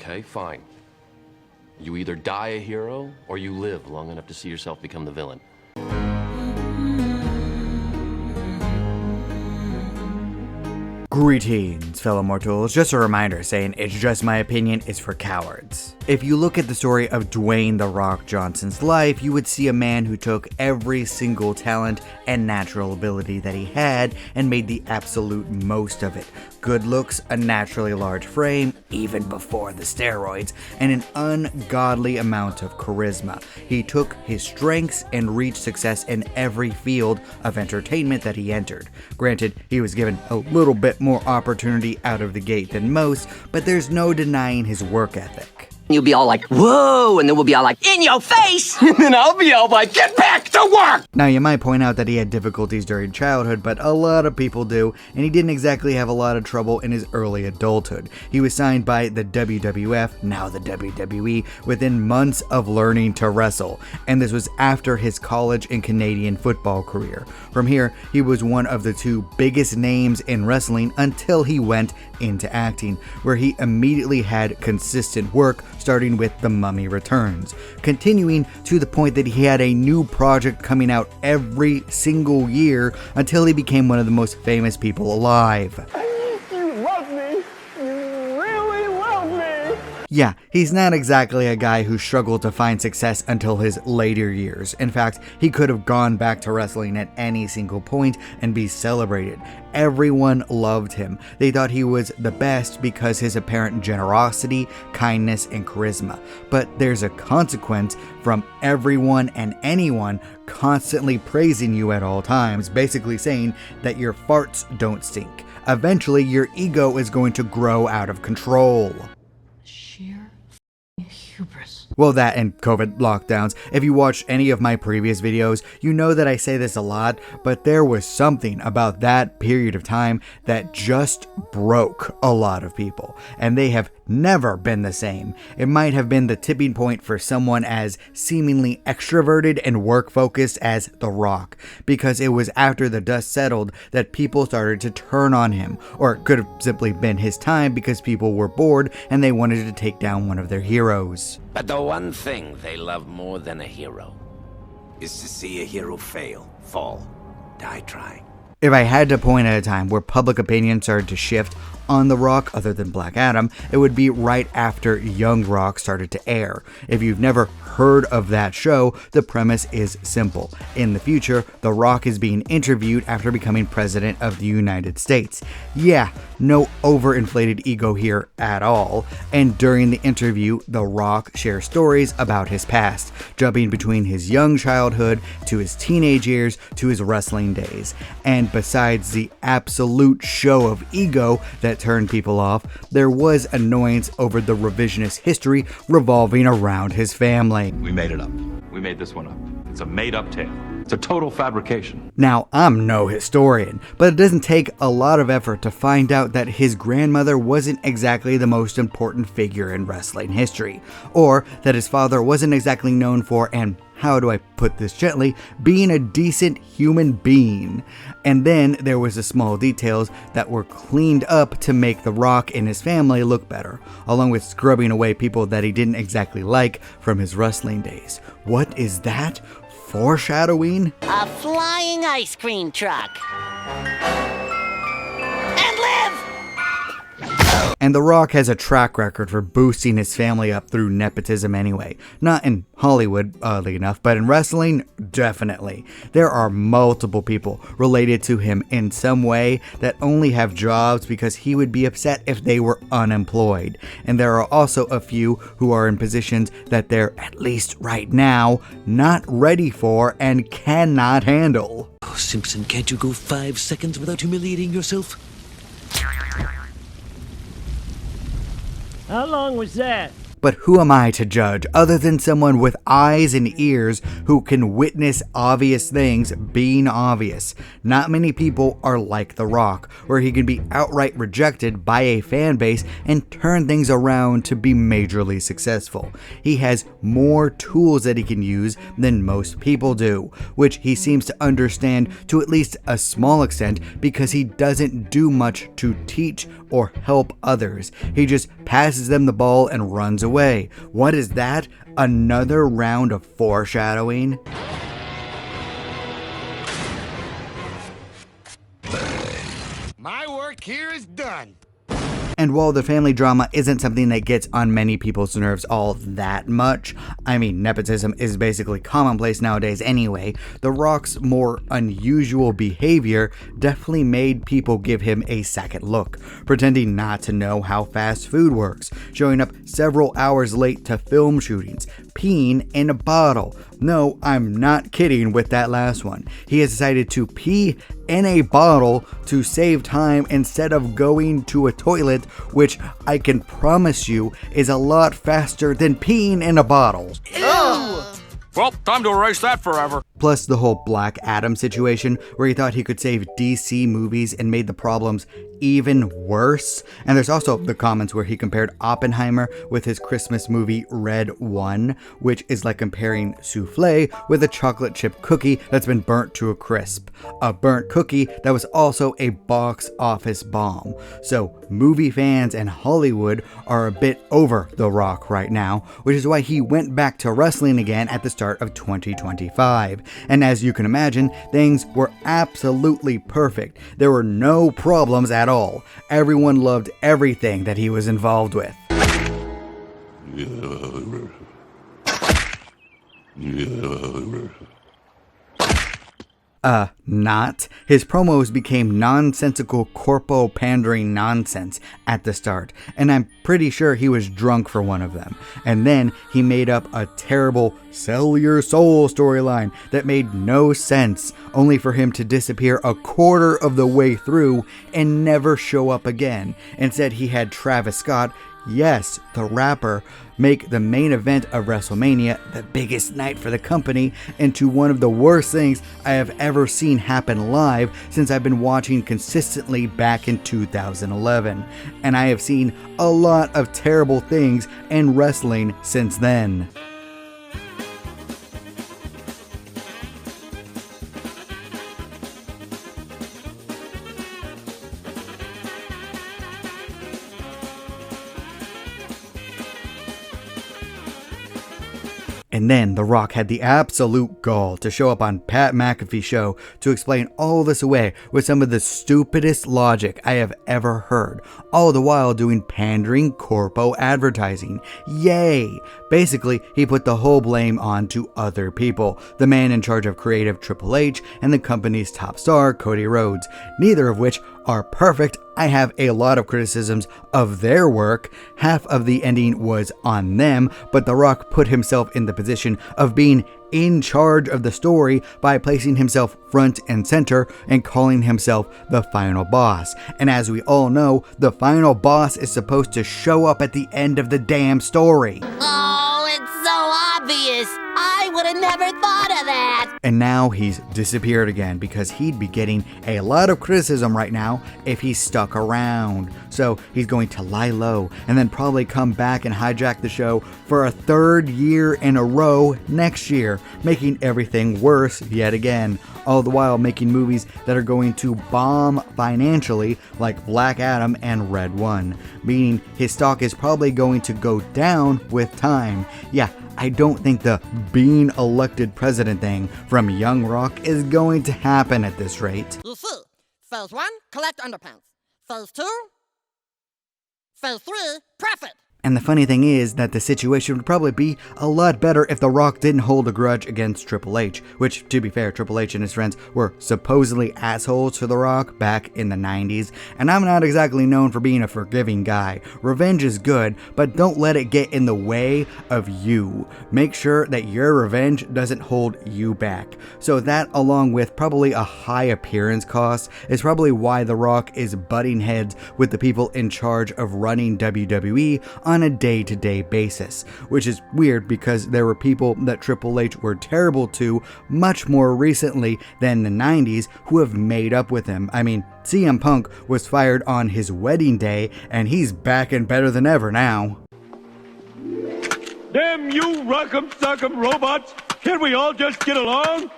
Okay, fine. You either die a hero, or you live long enough to see yourself become the villain. Greetings, fellow mortals. Just a reminder saying it's just my opinion is for cowards. If you look at the story of Dwayne "The Rock" Johnson's life, you would see a man who took every single talent and natural ability that he had and made the absolute most of it. Good looks, a naturally large frame, even before the steroids, and an ungodly amount of charisma. He took his strengths and reached success in every field of entertainment that he entered. Granted, he was given a little bit more opportunity out of the gate than most, but there's no denying his work ethic. You'll be all like, whoa, and then we'll be all like, in your face! And then I'll be all like, get back to work! Now, you might point out that he had difficulties during childhood, but a lot of people do, and he didn't exactly have a lot of trouble in his early adulthood. He was signed by the WWF, now the WWE, within months of learning to wrestle, and this was after his college and Canadian football career. From here, he was one of the two biggest names in wrestling until he went into acting, where he immediately had consistent work, starting with The Mummy Returns, continuing to the point that he had a new project coming out every single year until he became one of the most famous people alive. You love me. You really love me. Yeah, he's not exactly a guy who struggled to find success until his later years. In fact, he could have gone back to wrestling at any single point and be celebrated. Everyone loved him. They thought he was the best because his apparent generosity, kindness, and charisma. But there's a consequence from everyone and anyone constantly praising you at all times, basically saying that your farts don't stink. Eventually, your ego is going to grow out of control. Sheer hubris. Well, that and COVID lockdowns. If you watch any of my previous videos, you know that I say this a lot, but there was something about that period of time that just broke a lot of people, and they have never been the same. It might have been the tipping point for someone as seemingly extroverted and work-focused as The Rock, because it was after the dust settled that people started to turn on him, or it could have simply been his time because people were bored and they wanted to take down one of their heroes. But the one thing they love more than a hero is to see a hero fail, fall, die trying. If I had to point at a time where public opinion started to shift on The Rock, other than Black Adam, it would be right after Young Rock started to air. If you've never heard of that show, the premise is simple. In the future, The Rock is being interviewed after becoming president of the United States. Yeah, no overinflated ego here at all. And during the interview, The Rock shares stories about his past, jumping between his young childhood to his teenage years to his wrestling days. And besides the absolute show of ego that turned people off, there was annoyance over the revisionist history revolving around his family. We made it up. We made this one up. It's a made-up tale. It's a total fabrication. Now, I'm no historian, but it doesn't take a lot of effort to find out that his grandmother wasn't exactly the most important figure in wrestling history, or that his father wasn't exactly known for, and how do I put this gently, being a decent human being. And then there was the small details that were cleaned up to make The Rock and his family look better, along with scrubbing away people that he didn't exactly like from his wrestling days. What is that? Foreshadowing? A flying ice cream truck. And live! And The Rock has a track record for boosting his family up through nepotism anyway. Not in Hollywood, oddly enough, but in wrestling, definitely. There are multiple people related to him in some way that only have jobs because he would be upset if they were unemployed. And there are also a few who are in positions that they're, at least right now, not ready for and cannot handle. Oh, Simpson, can't you go 5 seconds without humiliating yourself? How long was that? But who am I to judge other than someone with eyes and ears who can witness obvious things being obvious? Not many people are like The Rock, where he can be outright rejected by a fan base and turn things around to be majorly successful. He has more tools that he can use than most people do, which he seems to understand to at least a small extent because he doesn't do much to teach or help others. He just passes them the ball and runs away. What is that? Another round of foreshadowing? My work here is done. And while the family drama isn't something that gets on many people's nerves all that much, I mean, nepotism is basically commonplace nowadays anyway, The Rock's more unusual behavior definitely made people give him a second look, pretending not to know how fast food works, showing up several hours late to film shootings, peeing in a bottle. No, I'm not kidding with that last one. He has decided to pee in a bottle to save time instead of going to a toilet, which I can promise you is a lot faster than peeing in a bottle. Ew. Well, time to erase that forever. Plus the whole Black Adam situation where he thought he could save DC movies and made the problems even worse. And there's also the comments where he compared Oppenheimer with his Christmas movie Red One, which is like comparing souffle with a chocolate chip cookie that's been burnt to a crisp. A burnt cookie that was also a box office bomb. So movie fans and Hollywood are a bit over The Rock right now, which is why he went back to wrestling again at the start of 2025. And as you can imagine, things were absolutely perfect. There were no problems at all. Everyone loved everything that he was involved with. Not. His promos became nonsensical corpo pandering nonsense at the start, and I'm pretty sure he was drunk for one of them. And then he made up a terrible sell your soul storyline that made no sense, only for him to disappear a quarter of the way through and never show up again. Instead, he had Travis Scott, yes, the rapper, make the main event of WrestleMania, the biggest night for the company, into one of the worst things I have ever seen happen live since I've been watching consistently back in 2011. And I have seen a lot of terrible things in wrestling since then. And then The Rock had the absolute gall to show up on Pat McAfee's show to explain all this away with some of the stupidest logic I have ever heard, all the while doing pandering corpo advertising. Yay! Basically, he put the whole blame on to other people, the man in charge of creative Triple H and the company's top star Cody Rhodes, neither of which are perfect. I have a lot of criticisms of their work. Half of the ending was on them, but The Rock put himself in the position of being in charge of the story by placing himself front and center and calling himself the final boss. And as we all know, the final boss is supposed to show up at the end of the damn story. Oh, it's so obvious. I would have never thought of that. And now he's disappeared again because he'd be getting a lot of criticism right now if he stuck around. So he's going to lie low and then probably come back and hijack the show for a third year in a row next year, making everything worse yet again, all the while making movies that are going to bomb financially like Black Adam and Red One, meaning his stock is probably going to go down with time. Yeah, I don't think the being elected president thing from Young Rock is going to happen at this rate. You see, phase 1, collect underpants. Phase 2, phase 3, profit. And the funny thing is that the situation would probably be a lot better if The Rock didn't hold a grudge against Triple H, which, to be fair, Triple H and his friends were supposedly assholes to The Rock back in the 90s, and I'm not exactly known for being a forgiving guy. Revenge is good, but don't let it get in the way of you. Make sure that your revenge doesn't hold you back. So that, along with probably a high appearance cost, is probably why The Rock is butting heads with the people in charge of running WWE on on a day-to-day basis, which is weird because there were people that Triple H were terrible to much more recently than the 90s who have made up with him. I mean, CM Punk was fired on his wedding day, and he's back and better than ever now. Damn you, rock'em sock'em robots! Can't we all just get along?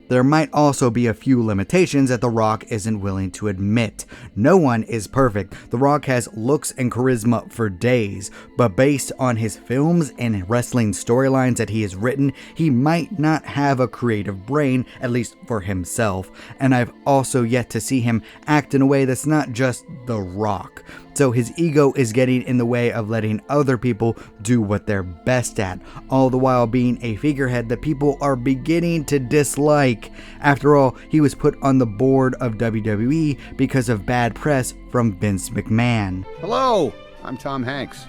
There might also be a few limitations that The Rock isn't willing to admit. No one is perfect. The Rock has looks and charisma for days, but based on his films and wrestling storylines that he has written, he might not have a creative brain, at least for himself. And I've also yet to see him act in a way that's not just The Rock. So his ego is getting in the way of letting other people do what they're best at, all the while being a figurehead that people are beginning to dislike. After all, he was put on the board of WWE because of bad press from Vince McMahon. Hello, I'm Tom Hanks.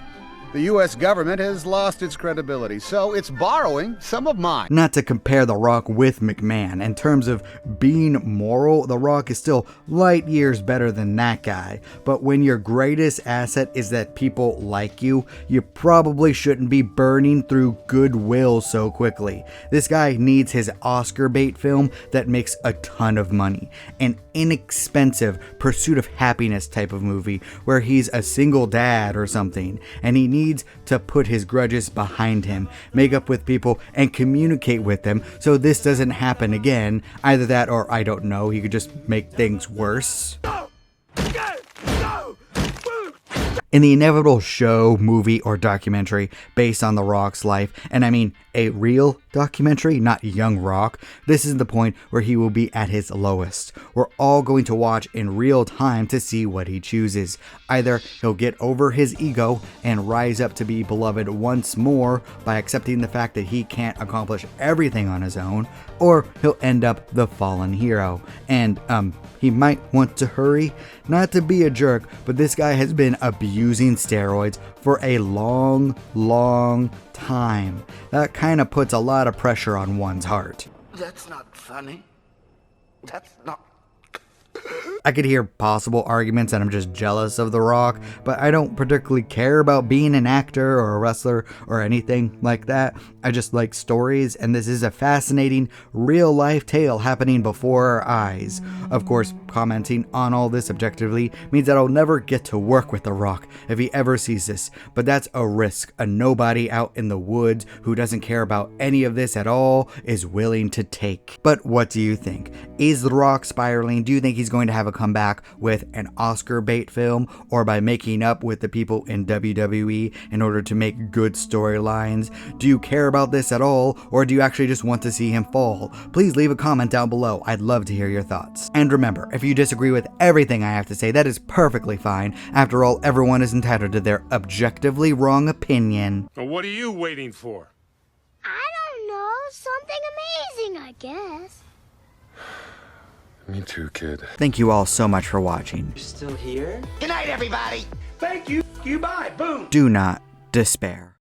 The U.S. government has lost its credibility, so it's borrowing some of mine. Not to compare The Rock with McMahon. In terms of being moral, The Rock is still light years better than that guy. But when your greatest asset is that people like you, you probably shouldn't be burning through goodwill so quickly. This guy needs his Oscar bait film that makes a ton of money. An inexpensive Pursuit of Happiness type of movie where he's a single dad or something, and he needs to put his grudges behind him, make up with people, and communicate with them so this doesn't happen again. Either that or, I don't know, he could just make things worse. In the inevitable show, movie, or documentary based on The Rock's life, and I mean a real documentary, not Young Rock, this is the point where he will be at his lowest. We're all going to watch in real time to see what he chooses. Either he'll get over his ego and rise up to be beloved once more by accepting the fact that he can't accomplish everything on his own, or he'll end up the fallen hero. And, he might want to hurry. Not to be a jerk, but this guy has been abusing steroids for a long, long time. That kind of puts a lot of pressure on one's heart. That's not funny. That's not... I could hear possible arguments that I'm just jealous of The Rock, but I don't particularly care about being an actor or a wrestler or anything like that. I just like stories, and this is a fascinating real-life tale happening before our eyes. Of course, commenting on all this objectively means that I'll never get to work with The Rock if he ever sees this, but that's a risk a nobody out in the woods who doesn't care about any of this at all is willing to take. But what do you think? Is The Rock spiraling? Do you think he's going to have a comeback with an Oscar bait film, or by making up with the people in WWE in order to make good storylines? Do you care about this at all, or do you actually just want to see him fall? Please leave a comment down below. I'd love to hear your thoughts. And remember, if you disagree with everything I have to say, that is perfectly fine. After all, everyone is entitled to their objectively wrong opinion. Well, what are you waiting for? I don't know. Something amazing, I guess. Me too, kid. Thank you all so much for watching. You're still here? Good night, everybody. Thank you. You bye. Boom. Do not despair.